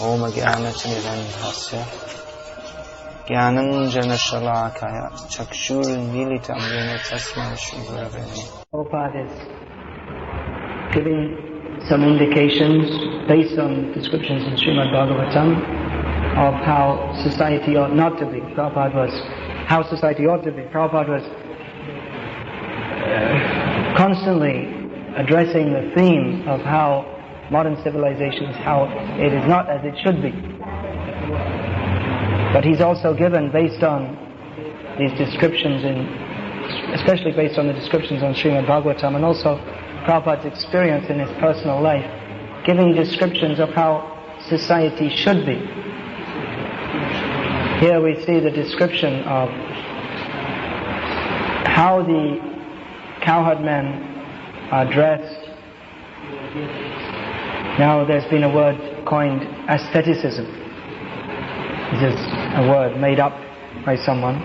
Om Jnanatimirandhasya Jnananjanashalakaya Chakshur Militam Yena Tasmai Shri Gurave Namaha. Prabhupada is giving some indications based on descriptions in Srimad Bhagavatam of how society ought not to be. How society ought to be. Prabhupada was constantly addressing the theme of how modern civilization is, how it is not as it should be. But he's also given, based on these descriptions, especially based on the descriptions on Srimad Bhagavatam, and also Prabhupada's experience in his personal life, giving descriptions of how society should be. Here we see the description of how the cowherd men are dressed. Now there's been a word coined aestheticism. This is a word made up by someone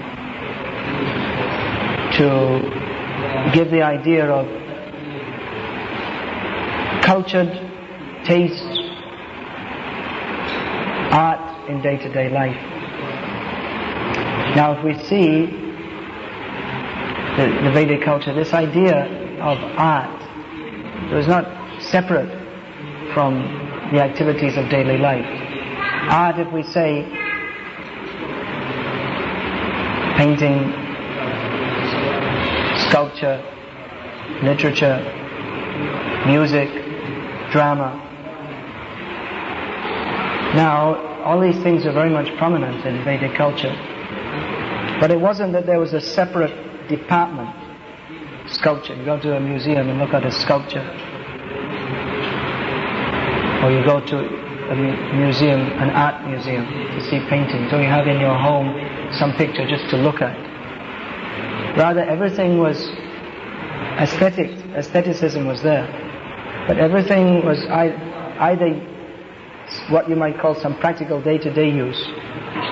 to give the idea of cultured taste, art in day-to-day life. Now if we see the Vedic culture, this idea of art was not separate from the activities of daily life. Art, if we say painting, sculpture, literature, music, drama. Now, all these things are very much prominent in Vedic culture. But it wasn't that there was a separate department. Sculpture. You go to a museum and look at a sculpture. Or you go to a museum, an art museum, to see paintings. Or you have in your home some picture just to look at. Rather, everything was aesthetic. Aestheticism was there. But everything was either what you might call some practical day-to-day use,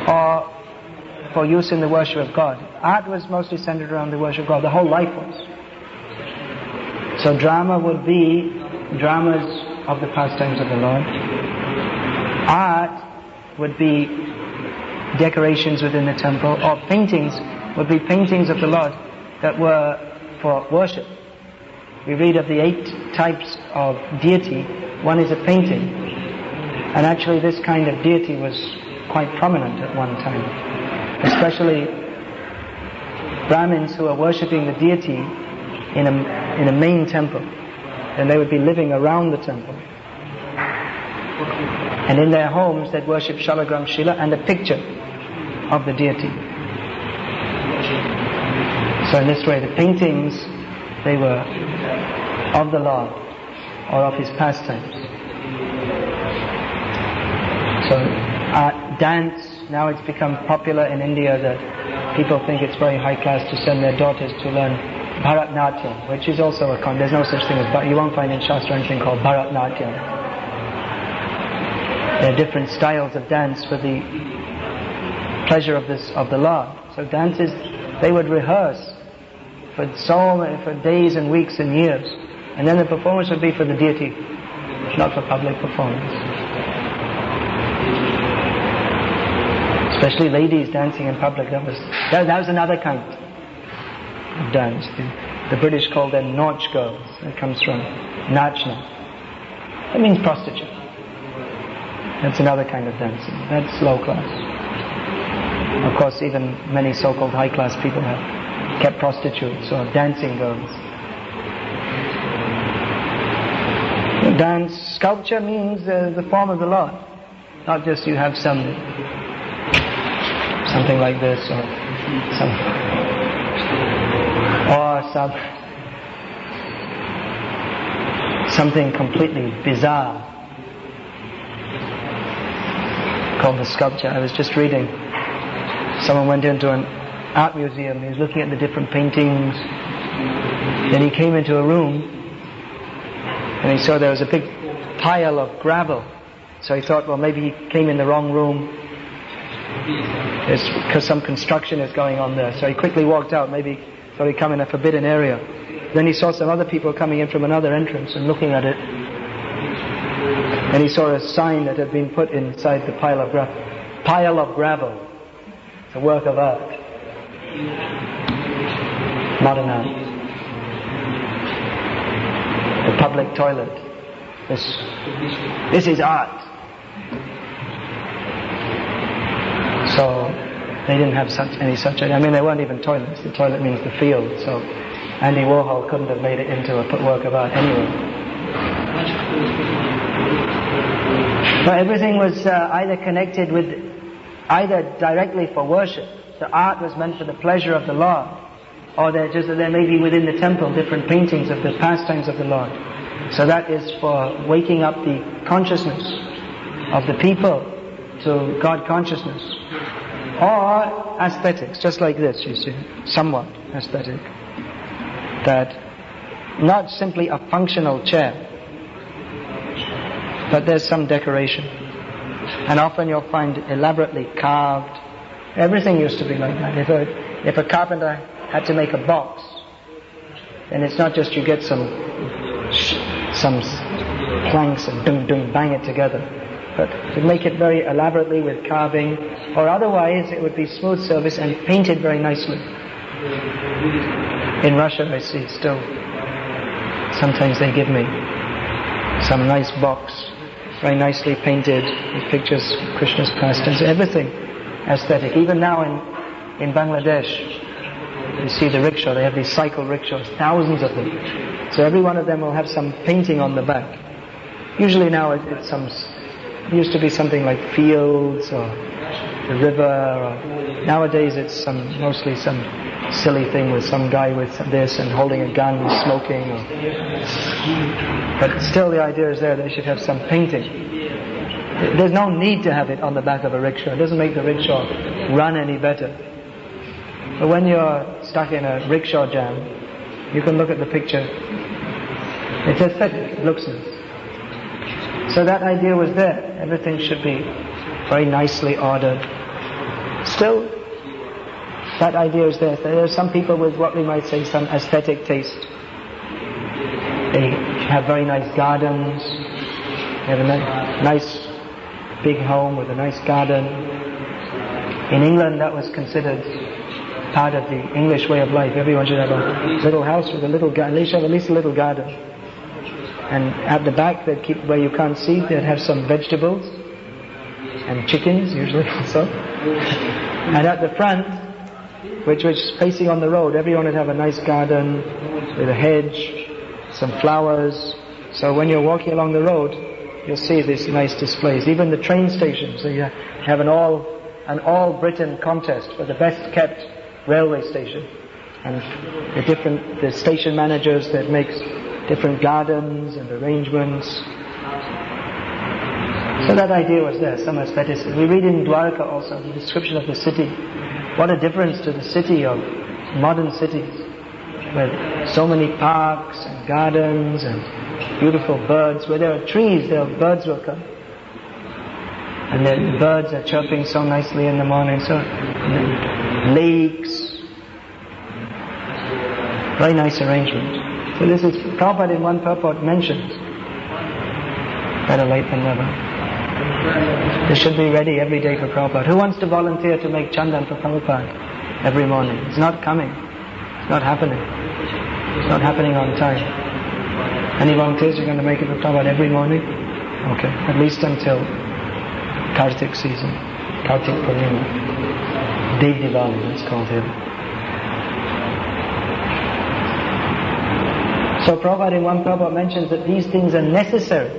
or for use in the worship of God. Art was mostly centered around the worship of God. The whole life was. So drama would be dramas of the pastimes of the Lord. Art would be decorations within the temple, or paintings would be paintings of the Lord that were for worship. We read of the 8 types of deity. One is a painting. And actually this kind of deity was quite prominent at one time. Especially Brahmins who are worshipping the deity in a main temple. And they would be living around the temple. And in their homes they'd worship Shalagram Shila and a picture of the deity. So in this way the paintings, they were of the Lord or of his pastimes. So dance, now it's become popular in India that people think it's very high class to send their daughters to learn Bharatnatyam, which is also there's no such thing as, but you won't find in Shastra anything called Bharatnatyam. There are different styles of dance for the pleasure of the Lord. So dances, they would rehearse for days and weeks and years, and then the performance would be for the deity, not for public performance. Especially ladies dancing in public, that was another kind of dance. The British called them nautch girls. That comes from nachna. That means prostitute. That's another kind of dancing. That's low class. Of course, even many so-called high-class people have kept prostitutes or dancing girls. Dance, sculpture means the form of the Lord. Not just you have something like this or something completely bizarre called the sculpture. I was just reading, someone went into an art museum, he was looking at the different paintings, then he came into a room and he saw there was a big pile of gravel, so he thought, well, maybe he came in the wrong room because some construction is going on there. So he quickly walked out, maybe thought he'd come in a forbidden area. Then he saw some other people coming in from another entrance and looking at it. And he saw a sign that had been put inside the pile of gravel. It's a work of art. Modern art. The public toilet. This is art. So they didn't have any such. I mean, they weren't even toilets. The toilet means the field. So Andy Warhol couldn't have made it into a work of art anyway. But everything was either connected with, either directly for worship. The art was meant for the pleasure of the Lord, or there may be within the temple different paintings of the pastimes of the Lord. So that is for waking up the consciousness of the people to God consciousness. Or aesthetics, just like this, you see, somewhat aesthetic. That not simply a functional chair, but there's some decoration. And often you'll find elaborately carved. Everything used to be like that. If a carpenter had to make a box, then it's not just you get some planks and bang it together, but to make it very elaborately with carving, or otherwise it would be smooth surface and painted very nicely. In Russia I see still, sometimes they give me some nice box, very nicely painted, with pictures of Krishna's pastimes, everything aesthetic. Even now in Bangladesh, you see the rickshaw, they have these cycle rickshaws, thousands of them. So every one of them will have some painting on the back. Usually now it used to be something like fields or the river, or nowadays it's mostly some silly thing with some guy with this and holding a gun and smoking. But still the idea is there, they should have some painting. There's no need to have it on the back of a rickshaw. It doesn't make the rickshaw run any better. But when you're stuck in a rickshaw jam, you can look at the picture. It's aesthetic, it looks nice. So that idea was there. Everything should be very nicely ordered. Still, that idea is there. There are some people with what we might say some aesthetic taste. They have very nice gardens. They have a nice big home with a nice garden. In England that was considered part of the English way of life. Everyone should have a little house with a little garden. They should have at least a little garden. And at the back they'd keep, where you can't see, they'd have some vegetables and chickens usually also. And at the front, which was facing on the road, everyone would have a nice garden with a hedge, some flowers. So when you're walking along the road, you'll see these nice displays. Even the train stations, so you have an all Britain contest for the best kept railway station. And the station managers that makes different gardens and arrangements. So that idea was there, some aestheticism. We read in Dwarka also the description of the city. What a difference to the city of modern cities, with so many parks and gardens and beautiful birds. Where there are trees, birds will come. And the birds are chirping so nicely in the morning. So lakes, very nice arrangement. So this is Prabhupada in one purport mentions, better late than never. This should be ready every day for Prabhupada. Who wants to volunteer to make chandan for Prabhupada every morning? It's not coming. It's not happening. It's not happening on time. Any volunteers are going to make it for Prabhupada every morning? Okay, at least until Kartik season, Kartik Purnima, Dev Diwali, it's called here. So Prabhupada in one Prabhupada mentions that these things are necessary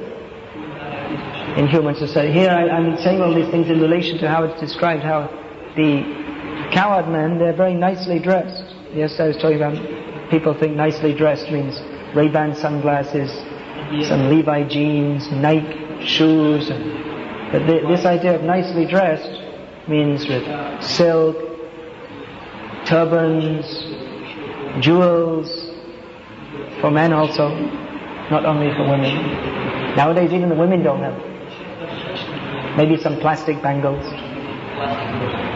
in human society. Here I'm saying all these things in relation to how it's described, how the cowherd men, they're very nicely dressed. Yes, I was talking about, people think nicely dressed means Ray-Ban sunglasses, some Levi jeans, Nike shoes, but this idea of nicely dressed means with silk, turbans, jewels, for men also, not only for women. Nowadays even the women don't have. Maybe some plastic bangles.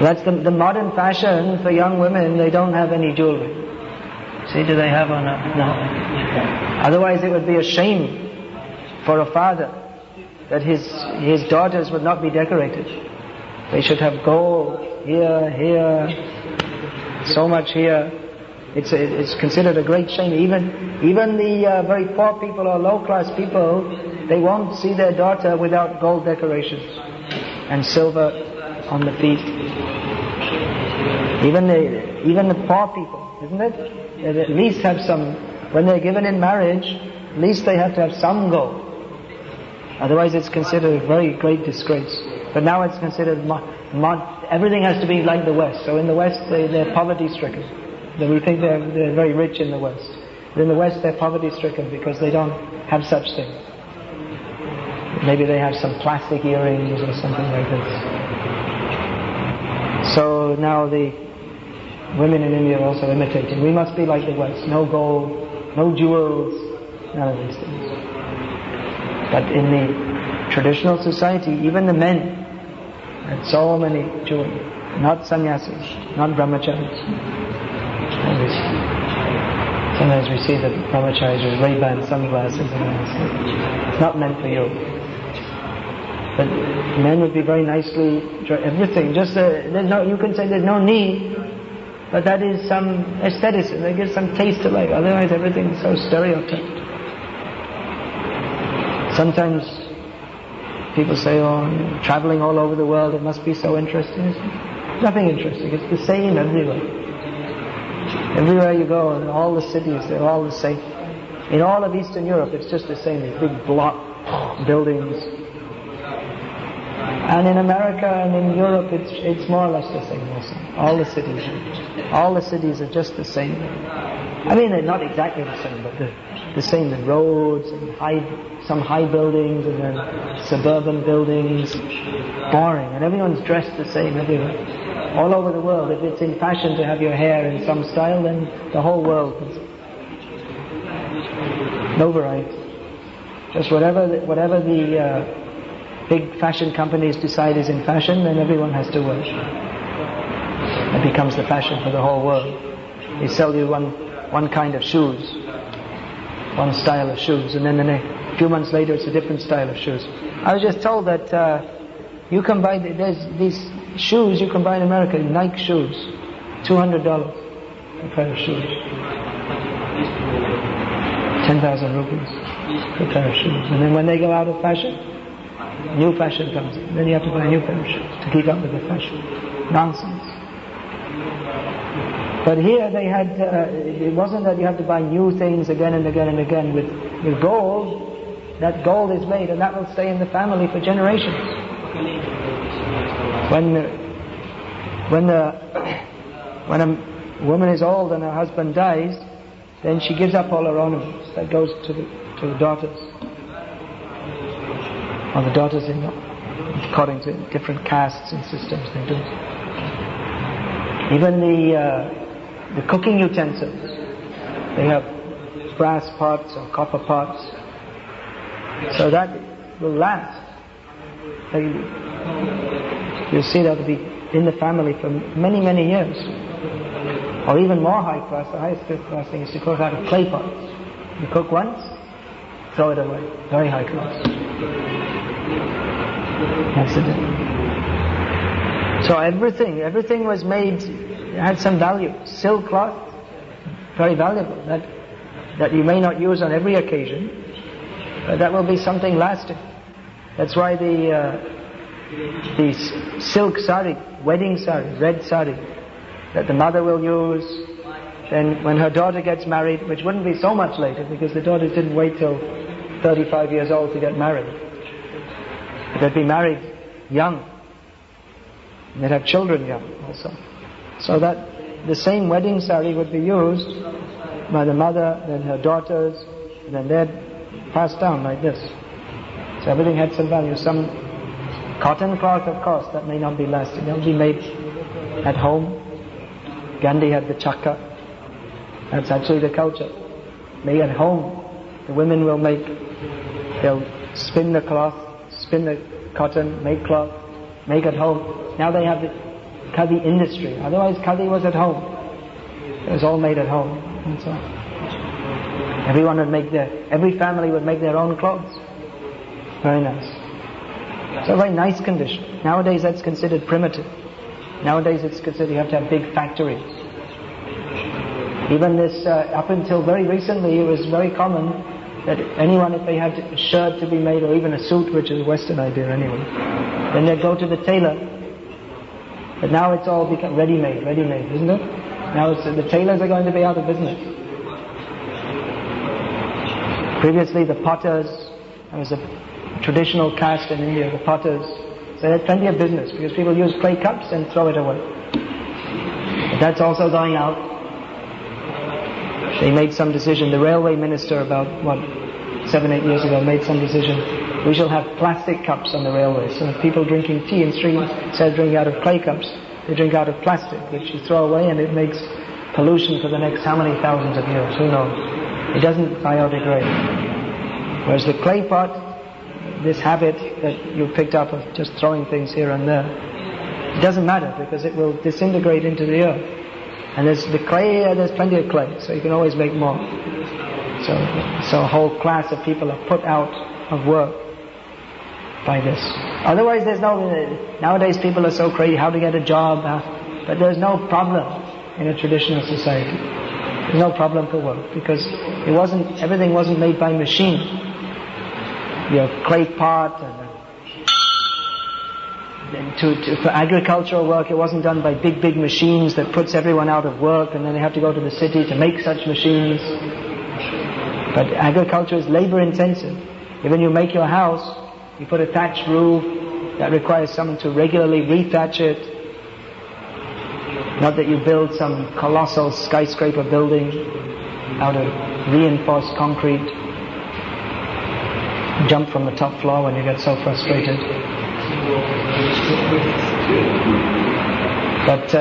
That's the modern fashion for young women. They don't have any jewelry. See, do they have or not? No. Otherwise it would be a shame for a father that his daughters would not be decorated. They should have gold here, so much here. It's considered a great shame. Even the very poor people or low class people, they won't see their daughter without gold decorations and silver on the feet. Even the poor people, isn't it? They at least have some. When they're given in marriage, at least they have to have some gold. Otherwise, it's considered a very great disgrace. But now it's considered everything has to be like the West. So in the West, they're poverty-stricken. We think they're very rich in the West. But in the West, they're poverty-stricken because they don't have such things. Maybe they have some plastic earrings or something like this. So now the women in India are also imitating. We must be like the West. No gold, no jewels, none of these things. But in the traditional society, even the men had so many jewelry. Not sannyasis, not brahmacharis. Sometimes we see that brahmacharis with Ray-Ban sunglasses and all. It's not meant for you. But men would be very nicely everything. Just you can say there's no need, but that is some aestheticism. That gives some taste to life. Otherwise, everything is so stereotyped. Sometimes people say, traveling all over the world, it must be so interesting. It's nothing interesting. It's the same everywhere. Everywhere you go, in all the cities, they're all the same. In all of Eastern Europe, it's just the same. These big block buildings. And in America and in Europe, it's more or less the same also. All the cities are just the same. I mean, they're not exactly the same, but the same. The roads and some high buildings and then suburban buildings. Boring. And everyone's dressed the same everywhere. All over the world. If it's in fashion to have your hair in some style, then the whole world is no variety. Just whatever the big fashion companies decide is in fashion, then everyone has to wear. It becomes the fashion for the whole world. They sell you one kind of shoes, one style of shoes, and then a few months later it's a different style of shoes. I was just told that you can buy there's these shoes you can buy in America, Nike shoes, $200 a pair of shoes, 10,000 rupees per pair of shoes. And then when they go out of fashion, new fashion comes in. Then you have to buy a new pair of shoes to keep up with the fashion. Nonsense. But here they had, it wasn't that you have to buy new things again and again and again. With gold, that gold is made and that will stay in the family for generations. When a woman is old and her husband dies, then she gives up all her ornaments. That goes to the daughters. Or the daughters-in-law, according to different castes and systems they do. Even the cooking utensils, they have brass pots or copper pots, so that will last. You'll see that will be in the family for many, many years. Or even more high class, the highest class thing is to cook out of clay pots. You cook once, throw it away. Very high class. That's it. So everything was made, had some value. Silk cloth, very valuable. That you may not use on every occasion, but that will be something lasting. That's why the silk sari, wedding sari, red sari, that the mother will use, then when her daughter gets married, which wouldn't be so much later because the daughters didn't wait till 35 years old to get married. They'd be married young. And they'd have children young also. So that the same wedding sari would be used by the mother, then her daughters, and then they'd pass down like this. So everything had some value. Some cotton cloth, of course, that may not be lasting. They'll be made at home. Gandhi had the chakka. That's actually the culture. Made at home. The women will they'll spin the cloth, spin the cotton, make cloth, make at home. Now they have the khadi industry. Otherwise khadi was at home. It was all made at home. And so every family would make their own clothes. Very nice. It's a very nice condition. Nowadays that's considered primitive. Nowadays it's considered you have to have big factories. Even this, up until very recently, it was very common that anyone, if they had a shirt to be made, or even a suit, which is a Western idea anyway, then they'd go to the tailor. But now it's all become ready-made, isn't it? Now the tailors are going to be out of business. Previously the potters, there was a traditional caste in India, the potters, so they had plenty of business because people use clay cups and throw it away. But that's also going out. They made some decision, the railway minister about 7-8 years ago made some decision, we shall have plastic cups on the railway, so if people drinking tea in streets, instead of drinking out of clay cups, they drink out of plastic, which you throw away, and it makes pollution for the next how many thousands of years, who knows. It doesn't biodegrade. Whereas the clay pot, this habit that you picked up of just throwing things here and there, it doesn't matter because it will disintegrate into the earth. And there's the clay, there's plenty of clay, so you can always make more. So a whole class of people are put out of work by this. Otherwise nowadays people are so crazy how to get a job, but there's no problem in a traditional society. There's no problem for work because everything wasn't made by machine. Your clay pot and for agricultural work it wasn't done by big machines that puts everyone out of work and then they have to go to the city to make such machines. But agriculture is labor intensive. Even you make your house, you put a thatched roof, that requires someone to regularly rethatch it. Not that you build some colossal skyscraper building out of reinforced concrete. Jump from the top floor when you get so frustrated. But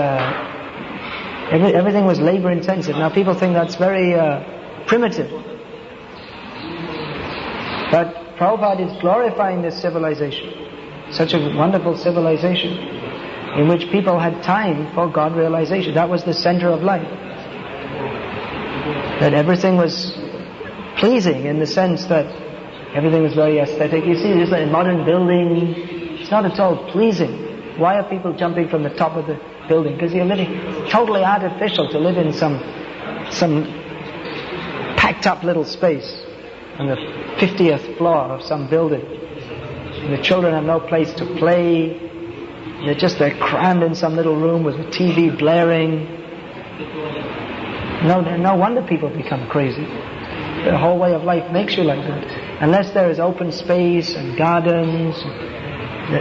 everything was labor intensive. Now people think that's very primitive. But Prabhupada is glorifying this civilization, such a wonderful civilization, in which people had time for God realization. That was the center of life. That everything was pleasing in the sense that everything was very aesthetic. You see, this modern building, it's not at all pleasing. Why are people jumping from the top of the building? Because you're living, it's totally artificial to live in some packed up little space on the 50th floor of some building. And the children have no place to play. They're crammed in some little room with a TV blaring. No wonder people become crazy. The whole way of life makes you like that. Unless there is open space and gardens,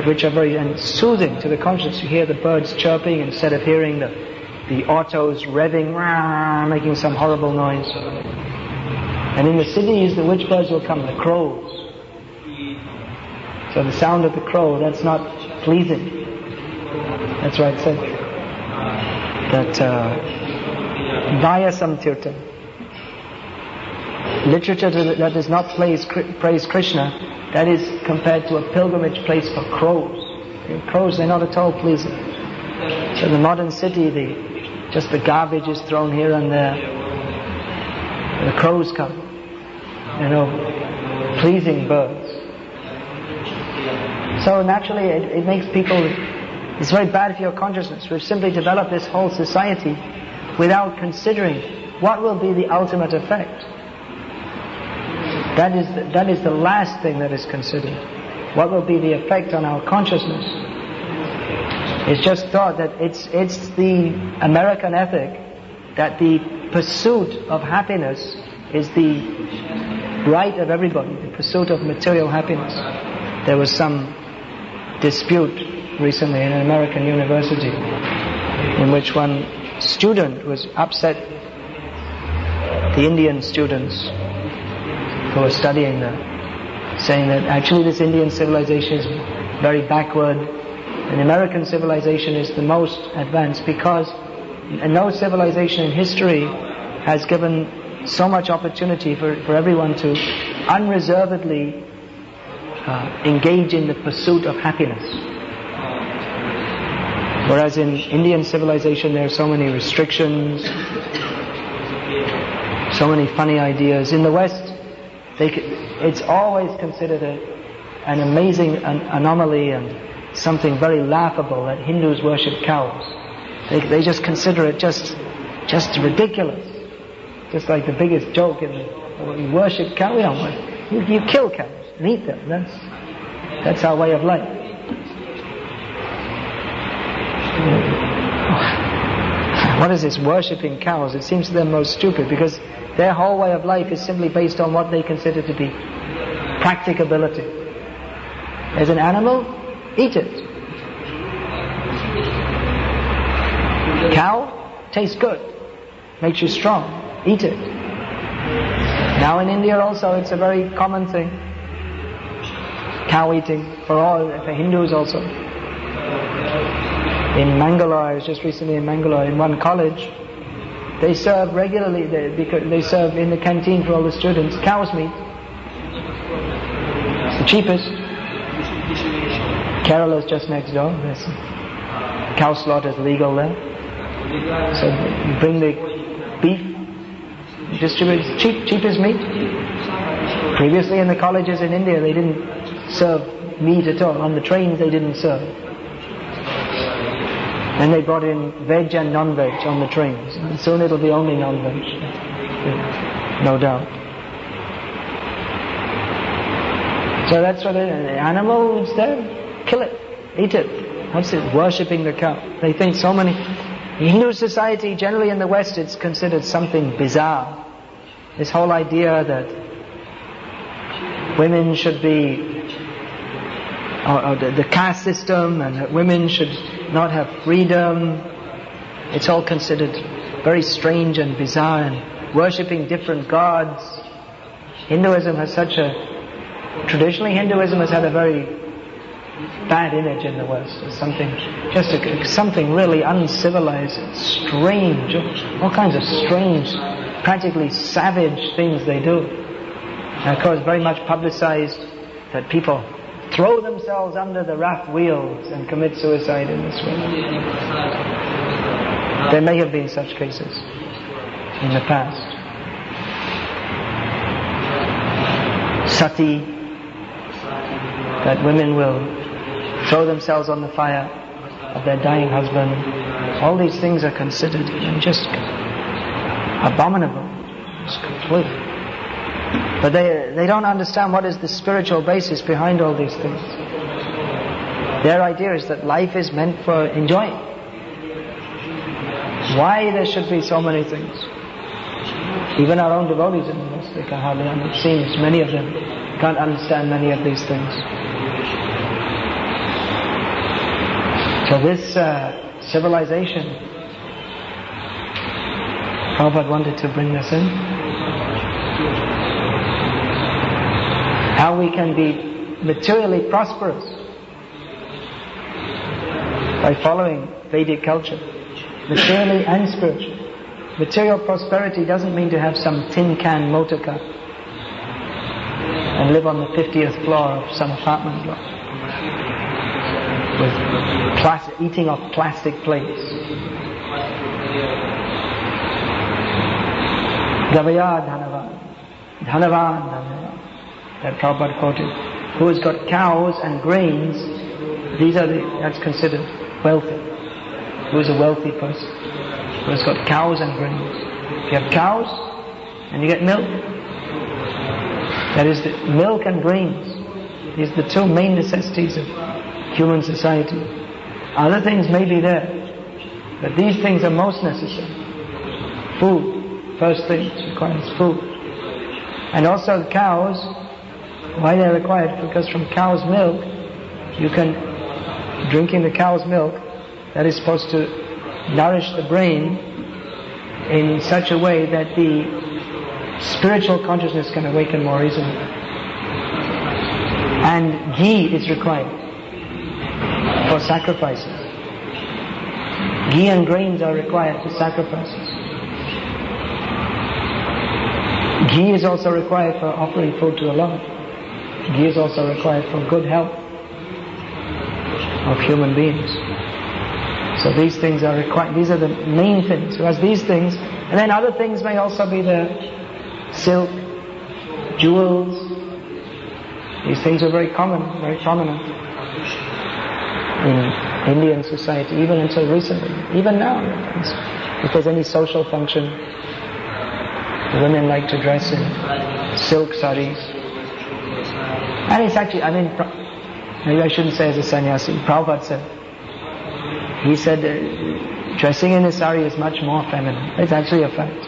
which are very soothing to the conscience. You hear the birds chirping instead of hearing the autos revving, making some horrible noise. And in the cities, which birds will come? The crows. So the sound of the crow, that's not pleasing. That's why it said that Vaya Samtirtha. Literature that does not praise Krishna, that is compared to a pilgrimage place for crows. Crows, they're not at all pleasing. So the modern city, just the garbage is thrown here and there. The crows come. Pleasing birds. So naturally it makes people, it's very bad for your consciousness. We've simply developed this whole society without considering what will be the ultimate effect. That is the last thing that is considered. What will be the effect on our consciousness? It's just thought that it's the American ethic that the pursuit of happiness is the right of everybody, the pursuit of material happiness. There was some dispute recently in an American university in which one student was upset, the Indian students who were studying there, saying that actually this Indian civilization is very backward and American civilization is the most advanced because no civilization in history has given so much opportunity for everyone to unreservedly engage in the pursuit of happiness. Whereas in Indian civilization there are so many restrictions, so many funny ideas. In the West, it's always considered an amazing anomaly and something very laughable that Hindus worship cows. They just consider it just ridiculous. Just like the biggest joke in you worship cows. You kill cows and eat them. That's our way of life. What is this worshipping cows? It seems to them most stupid, because their whole way of life is simply based on what they consider to be practicability. There's an animal, eat it. Cow, tastes good, makes you strong, eat it. Now in India also it's a very common thing. Cow eating for Hindus also. In Mangalore, I was just recently in Mangalore, in one college, they serve regularly, they serve in the canteen for all the students, cow's meat. It's the cheapest. Kerala's just next door. There's cow slaughter is legal there. So you bring the beef, distribute cheapest meat. Previously in the colleges in India, they didn't serve meat at all. On the trains they didn't serve. Then they brought in veg and non-veg on the trains. And soon it'll be only non-veg. No doubt. So that's what the animal instead, kill it, eat it. What's it? Worshipping the cow. They think so many. In Hindu society, generally in the West, it's considered something bizarre. This whole idea that women should be, or the caste system, and that women should not have freedom. It's all considered very strange and bizarre, and worshipping different gods. Hinduism has traditionally Hinduism has had a very bad image in the West. It's something really uncivilized, strange, all kinds of strange, practically savage things they do. And of course very much publicized that people throw themselves under the raft wheels and commit suicide in this way. There may have been such cases in the past. Sati, that women will throw themselves on the fire of their dying husband. All these things are considered just abominable. It's complete. But they don't understand what is the spiritual basis behind all these things. Their idea is that life is meant for enjoying. Why there should be so many things? Even our own devotees in the West, they can hardly understand. It seems many of them can't understand many of these things. So this civilization, Prabhupada wanted to bring this in. How we can be materially prosperous by following Vedic culture, materially and spiritually. Material prosperity doesn't mean to have some tin can motor car and live on the 50th floor of some apartment block with eating off plastic plates. Gavaya Dhanavan, Dhanavan, Dhanavan, that Prabhupada quoted. Who has got cows and grains, that's considered wealthy. Who is a wealthy person? Who has got cows and grains. If you have cows and you get milk, that is the milk and grains. These are the two main necessities of human society. Other things may be there, but these things are most necessary. Food, first thing, it requires food. And also the cows, why they're required? Because from cow's milk, drinking the cow's milk, that is supposed to nourish the brain in such a way that the spiritual consciousness can awaken more easily. And ghee is required for sacrifices. Ghee and grains are required for sacrifices. Ghee is also required for offering food to the Lord. Ghee is also required for good health of human beings. So these things are required. These are the main things. So as these things, and then other things may also be there. Silk, jewels, These things were very common, very prominent in Indian society, even until recently. Even now, if there's any social function, the women like to dress in silk saris. And it's actually, maybe I shouldn't say as a sannyasi, Prabhupada said. He said dressing in a sari is much more feminine. It's actually a fact.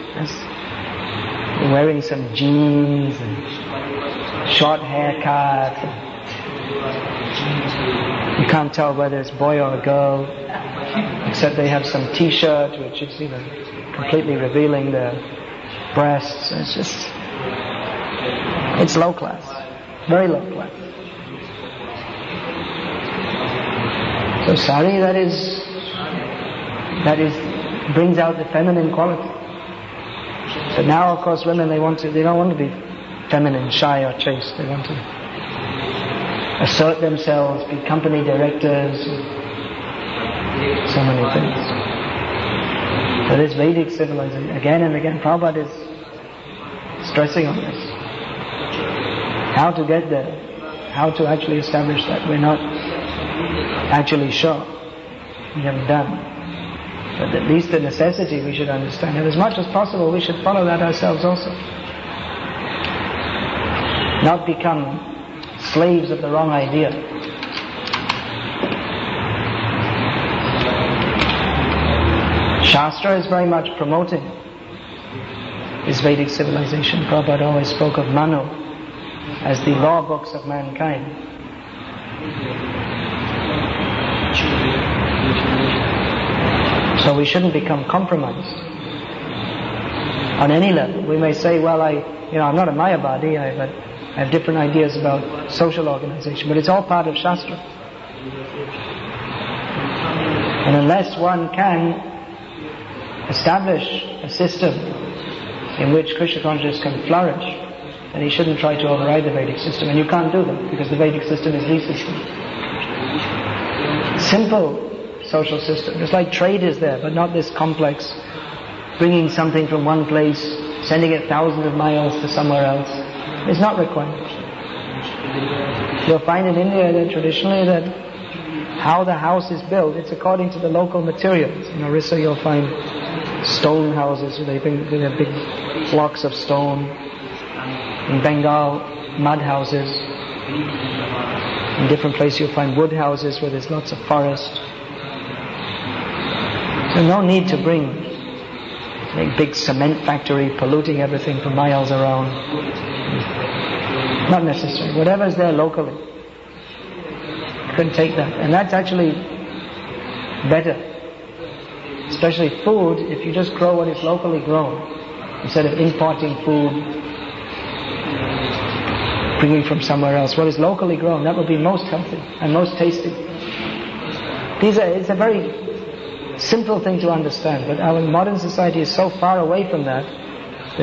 Wearing some jeans and short haircut. You can't tell whether it's boy or a girl, except they have some t-shirt which is completely revealing their breasts. It's low class, very low class. So sari, that brings out the feminine quality. But now, of course, women, they don't want to be feminine, shy or chaste. They want to assert themselves, be company directors, so many things. So this Vedic civilization, again and again, Prabhupada is stressing on this. How to get there, how to actually establish that. We're not actually sure. We haven't done. But at least the necessity we should understand. And as much as possible, we should follow that ourselves also. Not become slaves of the wrong idea. Shastra is very much promoting this Vedic civilization. Prabhupada always spoke of Manu as the law books of mankind. So we shouldn't become compromised on any level. We may say, well, I'm not a Mayavadi, but I have different ideas about social organization, but it's all part of Shastra. And unless one can establish a system in which Krishna consciousness can flourish, then he shouldn't try to override the Vedic system. And you can't do that, because the Vedic system is the system. Simple social system. Just like trade is there, but not this complex, bringing something from one place, sending it thousands of miles to somewhere else. It's not required. You'll find in India that traditionally that how the house is built, it's according to the local materials. In Orissa you'll find stone houses, they have big blocks of stone. In Bengal, mud houses. In different places you'll find wood houses where there's lots of forest. So no need to bring a big cement factory polluting everything for miles around. Not necessary. Whatever's there locally. You couldn't take that. And that's actually better. Especially food, if you just grow what is locally grown, instead of importing food, bringing from somewhere else. What is locally grown, that will be most healthy and most tasty. It's a very simple thing to understand, but our modern society is so far away from that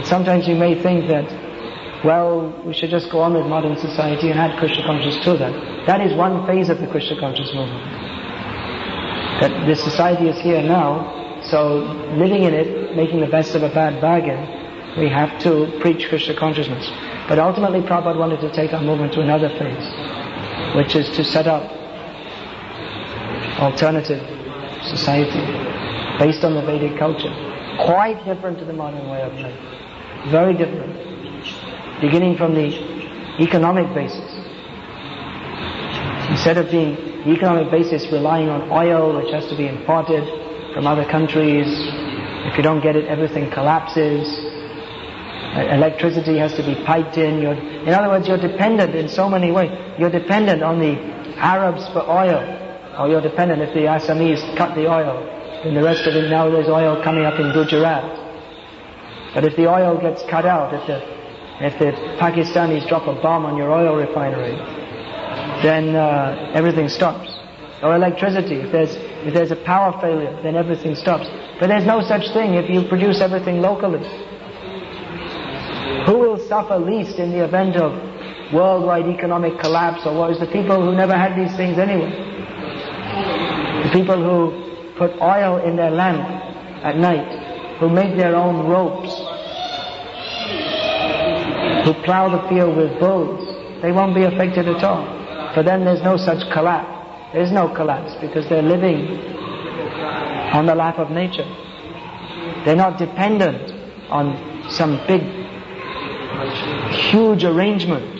sometimes you may think that, well, we should just go on with modern society and add Krishna consciousness to that. That is one phase of the Krishna consciousness movement. That this society is here now, so living in it, making the best of a bad bargain, we have to preach Krishna consciousness. But ultimately Prabhupada wanted to take our movement to another phase, which is to set up alternative society based on the Vedic culture. Quite different to the modern way of life. Very different. Beginning from the economic basis. Instead of being the economic basis relying on oil which has to be imported from other countries, if you don't get it everything collapses. Electricity has to be piped in. In other words, you're dependent in so many ways. You're dependent on the Arabs for oil. Or you're dependent if the Assamese cut the oil, then the rest of it, now there's oil coming up in Gujarat. But if the oil gets cut out, if the Pakistanis drop a bomb on your oil refinery, then everything stops. Or electricity, if there's a power failure, then everything stops. But there's no such thing if you produce everything locally. Who will suffer least in the event of worldwide economic collapse or what is the people who never had these things anyway? The people who put oil in their lamp at night, who make their own ropes, who plow the field with bulls, They won't be affected at all. For them there's no such collapse. There's no collapse because they're living on the lap of nature. They're not dependent on some big, huge arrangement.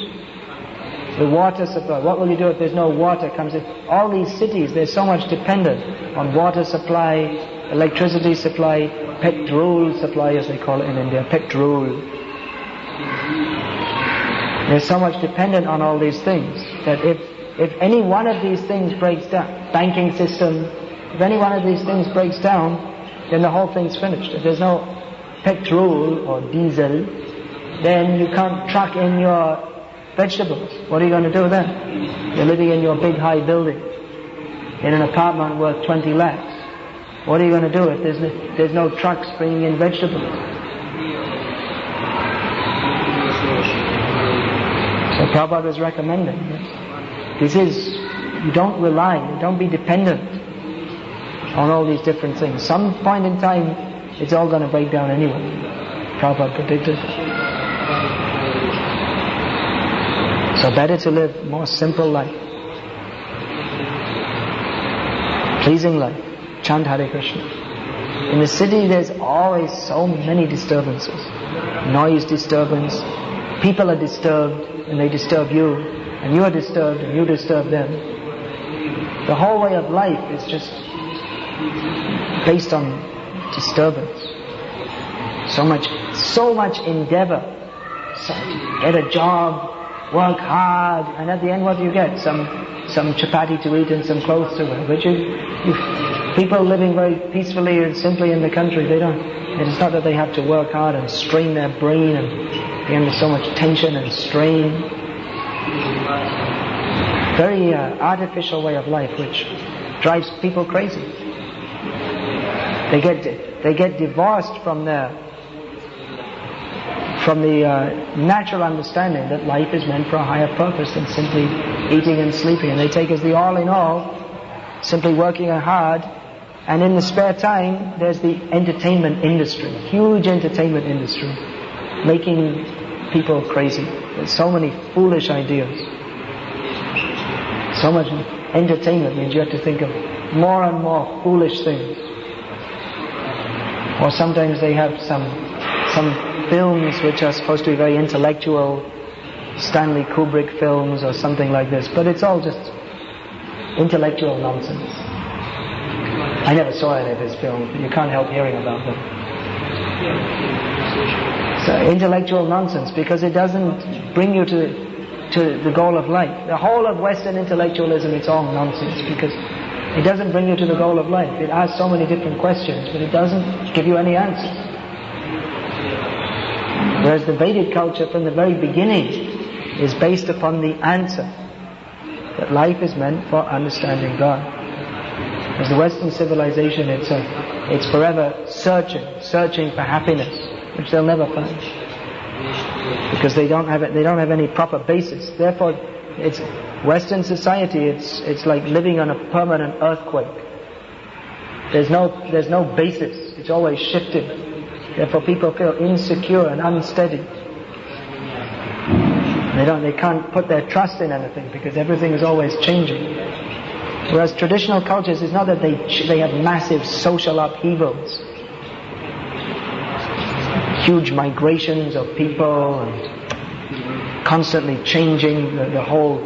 The water supply. What will you do if there's no water comes in? All these cities, they're so much dependent on water supply, electricity supply, petrol supply as they call it in India, petrol. They're so much dependent on all these things that if any one of these things breaks down, banking system, if any one of these things breaks down, then the whole thing's finished. If there's no petrol or diesel, then you can't truck in your vegetables. What are you going to do then? You're living in your big high building, in an apartment worth 20 lakhs. What are you going to do if there's no trucks bringing in vegetables? So Prabhupada was recommending this is, you don't rely, don't be dependent on all these different things. Some point in time, it's all going to break down anyway. Prabhupada predicted. So better to live more simple life, pleasing life, chant Hare Krishna. In the city there's always so many disturbances. Noise disturbance, people are disturbed and they disturb you, and you are disturbed and you disturb them. The whole way of life is just based on disturbance. So much endeavor. So get a job, work hard, and at the end what do you get? Some chapati to eat and some clothes to wear. But people living very peacefully and simply in the country, it's not that they have to work hard and strain their brain and be under so much tension and strain. Very artificial way of life which drives people crazy. They get divorced from the natural understanding that life is meant for a higher purpose than simply eating and sleeping, and they take as the all in all, simply working hard, and in the spare time there's the entertainment industry, huge entertainment industry, making people crazy. There's so many foolish ideas. So much entertainment means you have to think of more and more foolish things. Or sometimes they have some films which are supposed to be very intellectual, Stanley Kubrick films or something like this, but it's all just intellectual nonsense. I never saw any of his films, but you can't help hearing about them. So intellectual nonsense, because it doesn't bring you to the goal of life. The whole of Western intellectualism, it's all nonsense, because it doesn't bring you to the goal of life. It asks so many different questions, but it doesn't give you any answers. Whereas the Vedic culture from the very beginning is based upon the answer that life is meant for understanding God. As the Western civilization, it's forever searching for happiness, which they'll never find, because they don't have any proper basis. Therefore, it's Western society. It's like living on a permanent earthquake. There's no basis. It's always shifting. Therefore, people feel insecure and unsteady. They can't put their trust in anything because everything is always changing. Whereas traditional cultures, it's not that they have massive social upheavals, huge migrations of people, and constantly changing the whole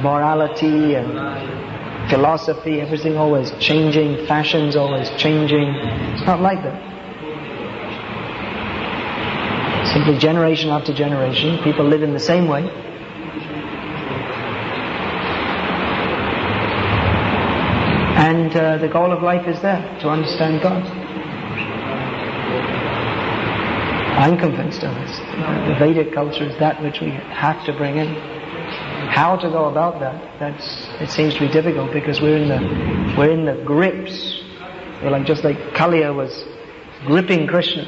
morality and philosophy, everything always changing, fashions always changing. It's not like that. Simply generation after generation, people live in the same way. And the goal of life is there, to understand God. I'm convinced of this. The Vedic culture is that which we have to bring in. How to go about that? It seems to be difficult because we're in the grips. We're just like Kaliya was gripping Krishna.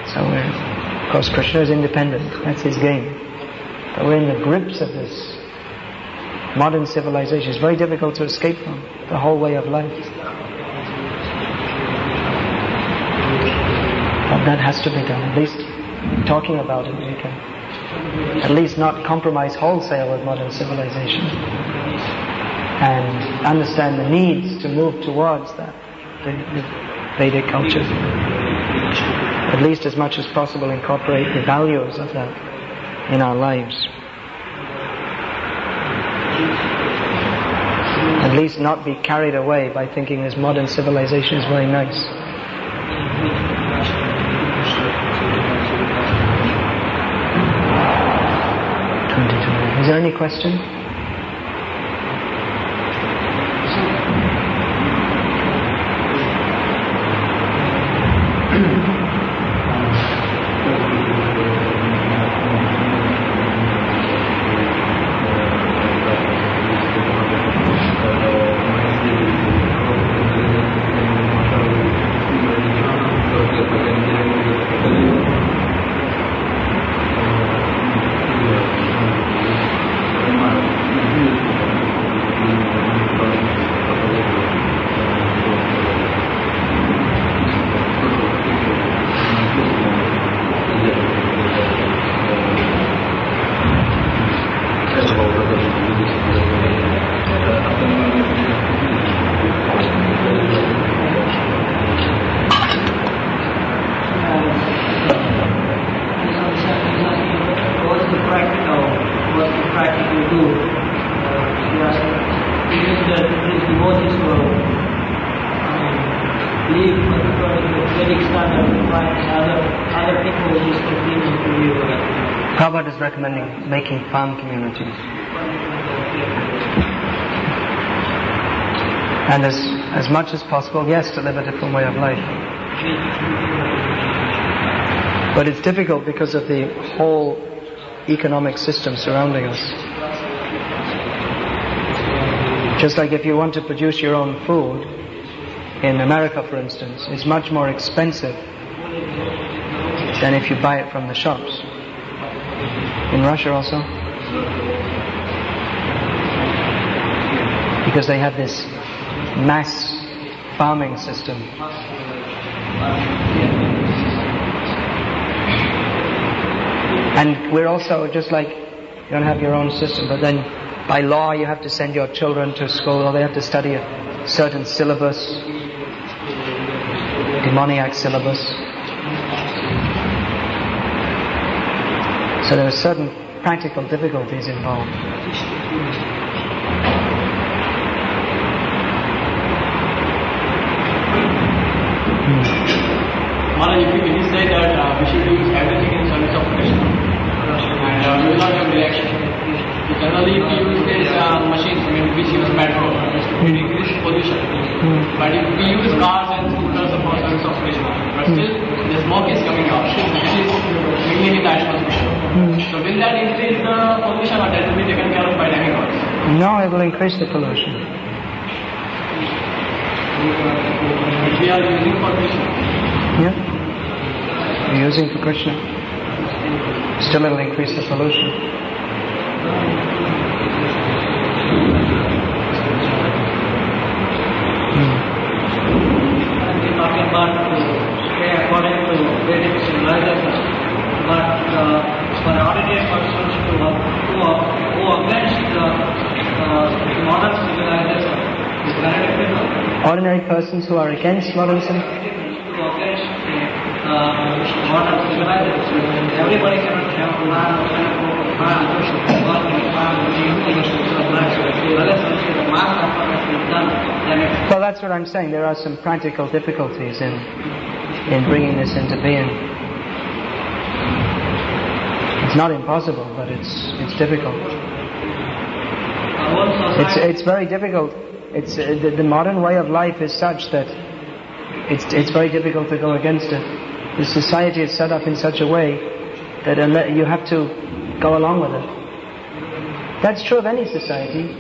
So of course Krishna is independent. That's his game. But we're in the grips of this modern civilization. It's very difficult to escape from the whole way of life. But that has to be done. At least talking about it, we can at least not compromise wholesale with modern civilization, and understand the needs to move towards that, the Vedic culture. At least as much as possible incorporate the values of that in our lives. At least not be carried away by thinking this modern civilization is very nice. Is there any question? Prabhupada is recommending making farm communities. And as much as possible, yes, to live a different way of life. But it's difficult because of the whole economic system surrounding us. Just like if you want to produce your own food, in America for instance, it's much more expensive than if you buy it from the shops. In Russia also. Because they have this mass farming system. And we're also just like, you don't have your own system, but then by law you have to send your children to school, or they have to study a certain syllabus, demoniac syllabus. So there are certain practical difficulties involved. Maharaj, if you say that we should use everything in service of Krishna, and we will not have reaction. Generally, if we use these machines, which use petrol, it increases pollution. But if we use cars and scooters for service of Krishna, but still the smoke is coming out, which is mainly in the atmosphere. So will that increase the pollution, or that will be taken care of by demigods? No, it will increase the pollution. Which we are using for Krishna. Yeah. You're using for Krishna. Still it will increase the pollution. Talking about according to Vedic civilization, but for ordinary persons who are against modern civilization, is that acceptable? Ordinary persons who are against modern civilization? Modern civilization. Everybody cannot have Well, that's what I'm saying. There are some practical difficulties in bringing this into being. It's not impossible, but it's difficult. It's very difficult. It's the modern way of life is such that it's very difficult to go against it. The society is set up in such a way that you have to go along with it. That's true of any society.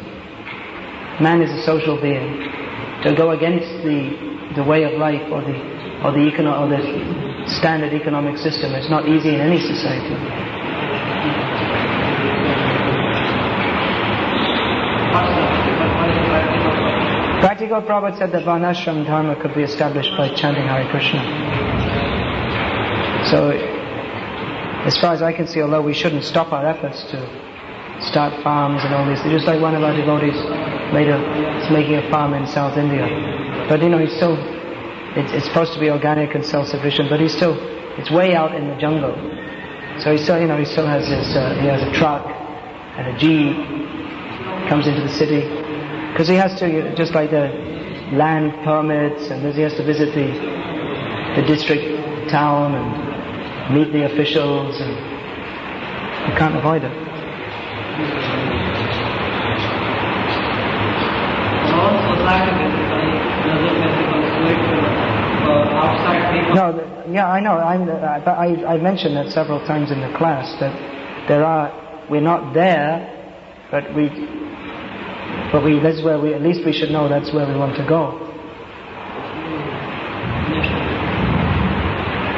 Man is a social being. To go against the way of life or the standard economic system is not easy in any society. Practical Prabhupada said that Varnashram Dharma could be established by chanting Hare Krishna. So as far as I can see, although we shouldn't stop our efforts to start farms and all this, just like one of our devotees is making a farm in South India. But he's still, it's supposed to be organic and self-sufficient, but it's way out in the jungle. So he still has he has a truck and a jeep, comes into the city, because he has to, just like the land permits, and he has to visit the district town and meet the officials, and you can't avoid it. No, yeah, I know. I mentioned that several times in the class that we're not there, but that's where at least we should know that's where we want to go.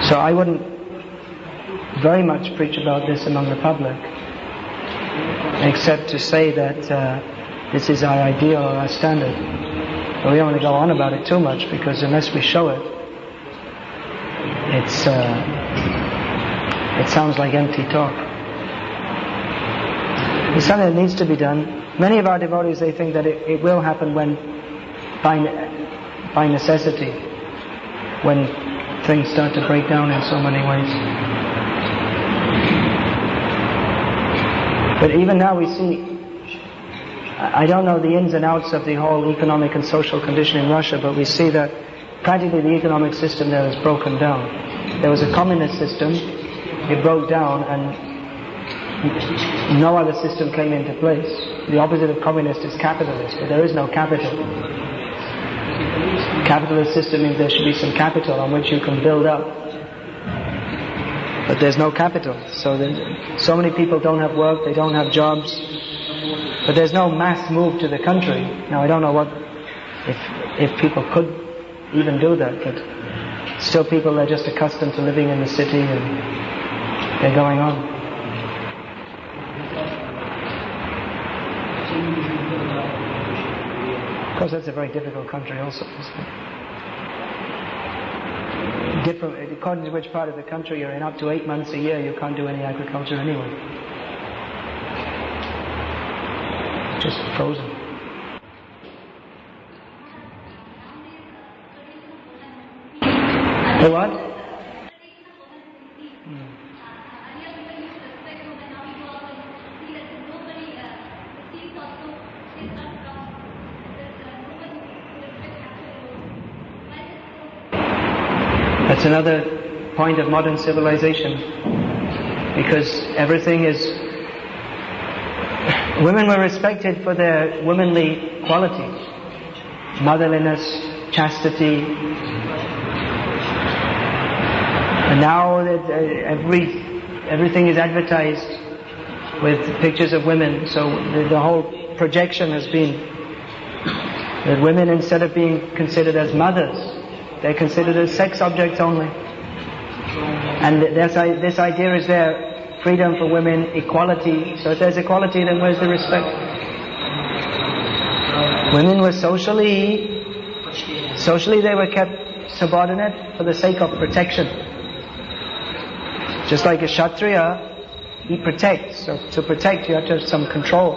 So I wouldn't very much preach about this among the public, except to say that this is our ideal or our standard. But we don't want to go on about it too much, because unless we show it, it sounds like empty talk. It's something that needs to be done. Many of our devotees, they think that it will happen when, by necessity, when things start to break down in so many ways. But even now we see, I don't know the ins and outs of the whole economic and social condition in Russia, but we see that practically the economic system there is broken down. There was a communist system, it broke down, and no other system came into place. The opposite of communist is capitalist, but there is no capital. Capitalist system means there should be some capital on which you can build up. But there's no capital. So many people don't have work, they don't have jobs, but there's no mass move to the country. Now I don't know if people could even do that, but still people are just accustomed to living in the city and they're going on. Of course, that's a very difficult country also. Different, according to which part of the country you're in, up to 8 months a year you can't do any agriculture anyway. Just frozen. The what? That's another point of modern civilization, because everything is... Women were respected for their womanly qualities, motherliness, chastity, and now everything is advertised with pictures of women, so the whole projection has been that women, instead of being considered as mothers, they're considered as sex objects only. And this idea is there, freedom for women, equality. So if there's equality, then where's the respect? Women were socially they were kept subordinate for the sake of protection. Just like a Kshatriya, he protects. So to protect you have to have some control.